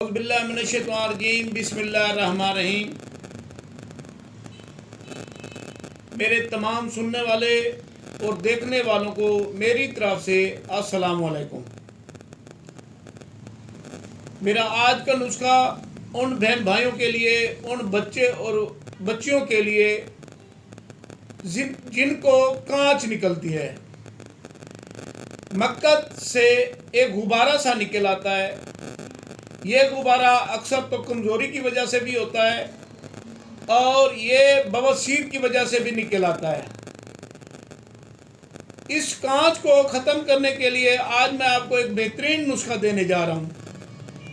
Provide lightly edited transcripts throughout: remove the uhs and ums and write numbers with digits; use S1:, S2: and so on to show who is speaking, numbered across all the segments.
S1: اعوذ باللہ من الشیطان الرجیم بسم اللہ الرحمن الرحیم۔ میرے تمام سننے والے اور دیکھنے والوں کو میری طرف سے السلام علیکم۔ میرا آج کا نسخہ ان بہن بھائیوں کے لیے، ان بچے اور بچیوں کے لیے جن کو کانچ نکلتی ہے، مقد سے ایک غبارہ سا نکل آتا ہے۔ یہ غبارہ اکثر تو کمزوری کی وجہ سے بھی ہوتا ہے اور یہ بواسیر کی وجہ سے بھی نکل آتا ہے۔ اس کانچ کو ختم کرنے کے لیے آج میں آپ کو ایک بہترین نسخہ دینے جا رہا ہوں،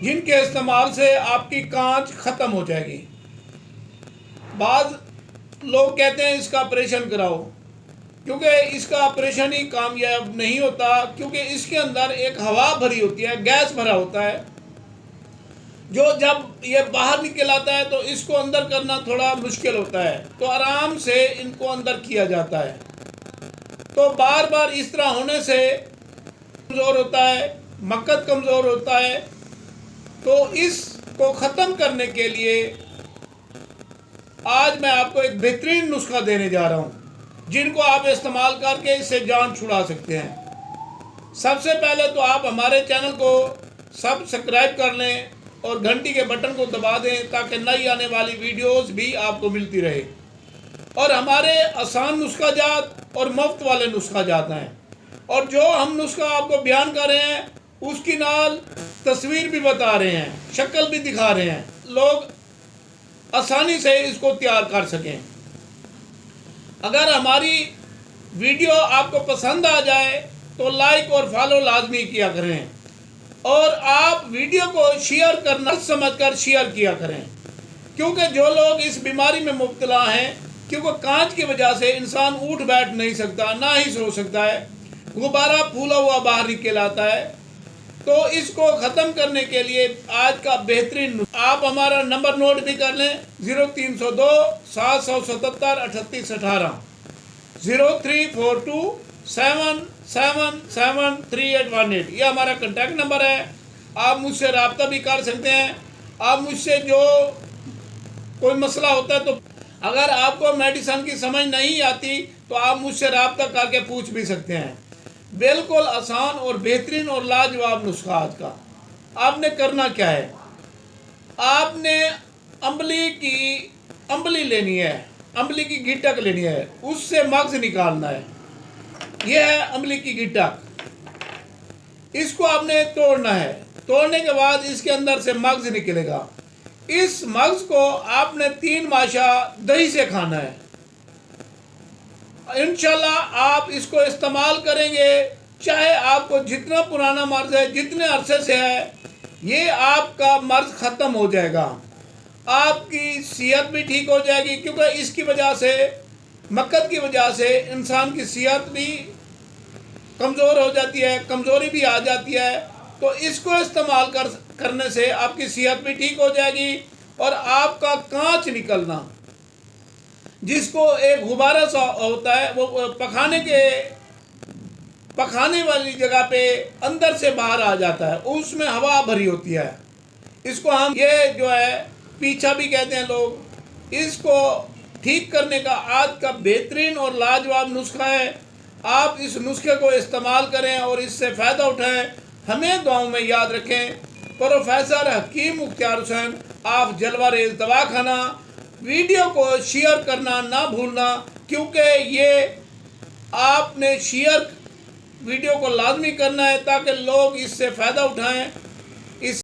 S1: جن کے استعمال سے آپ کی کانچ ختم ہو جائے گی۔ بعض لوگ کہتے ہیں اس کا آپریشن کراؤ، کیونکہ اس کا آپریشن ہی کامیاب نہیں ہوتا، کیونکہ اس کے اندر ایک ہوا بھری ہوتی ہے، گیس بھرا ہوتا ہے، جو جب یہ باہر نکل آتا ہے تو اس کو اندر کرنا تھوڑا مشکل ہوتا ہے، تو آرام سے ان کو اندر کیا جاتا ہے۔ تو بار بار اس طرح ہونے سے کمزور ہوتا ہے، مقد کمزور ہوتا ہے۔ تو اس کو ختم کرنے کے لیے آج میں آپ کو ایک بہترین نسخہ دینے جا رہا ہوں، جن کو آپ استعمال کر کے اس سے جان چھڑا سکتے ہیں۔ سب سے پہلے تو آپ ہمارے چینل کو سبسکرائب کر لیں اور گھنٹی کے بٹن کو دبا دیں تاکہ نئی آنے والی ویڈیوز بھی آپ کو ملتی رہے۔ اور ہمارے آسان نسخہ جات اور مفت والے نسخہ جات ہیں، اور جو ہم نسخہ آپ کو بیان کر رہے ہیں اس کی نال تصویر بھی بتا رہے ہیں، شکل بھی دکھا رہے ہیں، لوگ آسانی سے اس کو تیار کر سکیں۔ اگر ہماری ویڈیو آپ کو پسند آ جائے تو لائک اور فالو لازمی کیا کریں، اور آپ ویڈیو کو شیئر کرنا سمجھ کر شیئر کیا کریں، کیونکہ جو لوگ اس بیماری میں مبتلا ہیں، کیونکہ کانچ کی وجہ سے انسان اٹھ بیٹھ نہیں سکتا، نہ ہی سو سکتا ہے، غبارہ پھولا ہوا باہر نکل آتا ہے۔ تو اس کو ختم کرنے کے لیے آج کا بہترین آپ ہمارا نمبر نوٹ بھی کر لیں، 0302 777 3818 0342 7773818۔ یہ ہمارا کنٹیکٹ نمبر ہے، آپ مجھ سے رابطہ بھی کر سکتے ہیں۔ آپ مجھ سے جو کوئی مسئلہ ہوتا ہے، تو اگر آپ کو میڈیسن کی سمجھ نہیں آتی تو آپ مجھ سے رابطہ کر کے پوچھ بھی سکتے ہیں۔ بالکل آسان اور بہترین اور لاجواب نسخہ آج کا۔ آپ نے کرنا کیا ہے، آپ نے امبلی لینی ہے، امبلی کی گٹک لینی ہے، اس سے مغز نکالنا ہے۔ یہ ہے امبلی کی گٹک، اس کو آپ نے توڑنا ہے۔ توڑنے کے بعد اس کے اندر سے مغز نکلے گا۔ اس مغز کو آپ نے 3 ماشا دہی سے کھانا ہے۔ انشاءاللہ آپ اس کو استعمال کریں گے، چاہے آپ کو جتنا پرانا مرض ہے، جتنے عرصے سے ہے، یہ آپ کا مرض ختم ہو جائے گا۔ آپ کی صحت بھی ٹھیک ہو جائے گی، کیونکہ اس کی وجہ سے، مقد کی وجہ سے انسان کی صحت بھی کمزور ہو جاتی ہے، کمزوری بھی آ جاتی ہے۔ تو اس کو استعمال کرنے سے آپ کی صحت بھی ٹھیک ہو جائے گی، اور آپ کا کانچ نکلنا، جس کو ایک غبارہ سا ہوتا ہے، وہ پکھانے والی جگہ پہ اندر سے باہر آ جاتا ہے، اس میں ہوا بھری ہوتی ہے۔ اس کو ہم یہ جو ہے پیچھا بھی کہتے ہیں لوگ۔ اس کو ٹھیک کرنے کا آج کا بہترین اور لاجواب نسخہ ہے۔ آپ اس نسخے کو استعمال کریں اور اس سے فائدہ اٹھائیں۔ ہمیں دعاؤں میں یاد رکھیں۔ پروفیسر حکیم مختار حسین، آپ جلوہ ریز دواخانہ۔ ویڈیو کو شیئر کرنا نہ بھولنا، کیونکہ یہ آپ نے ویڈیو کو لازمی کرنا ہے تاکہ لوگ اس سے فائدہ اٹھائیں۔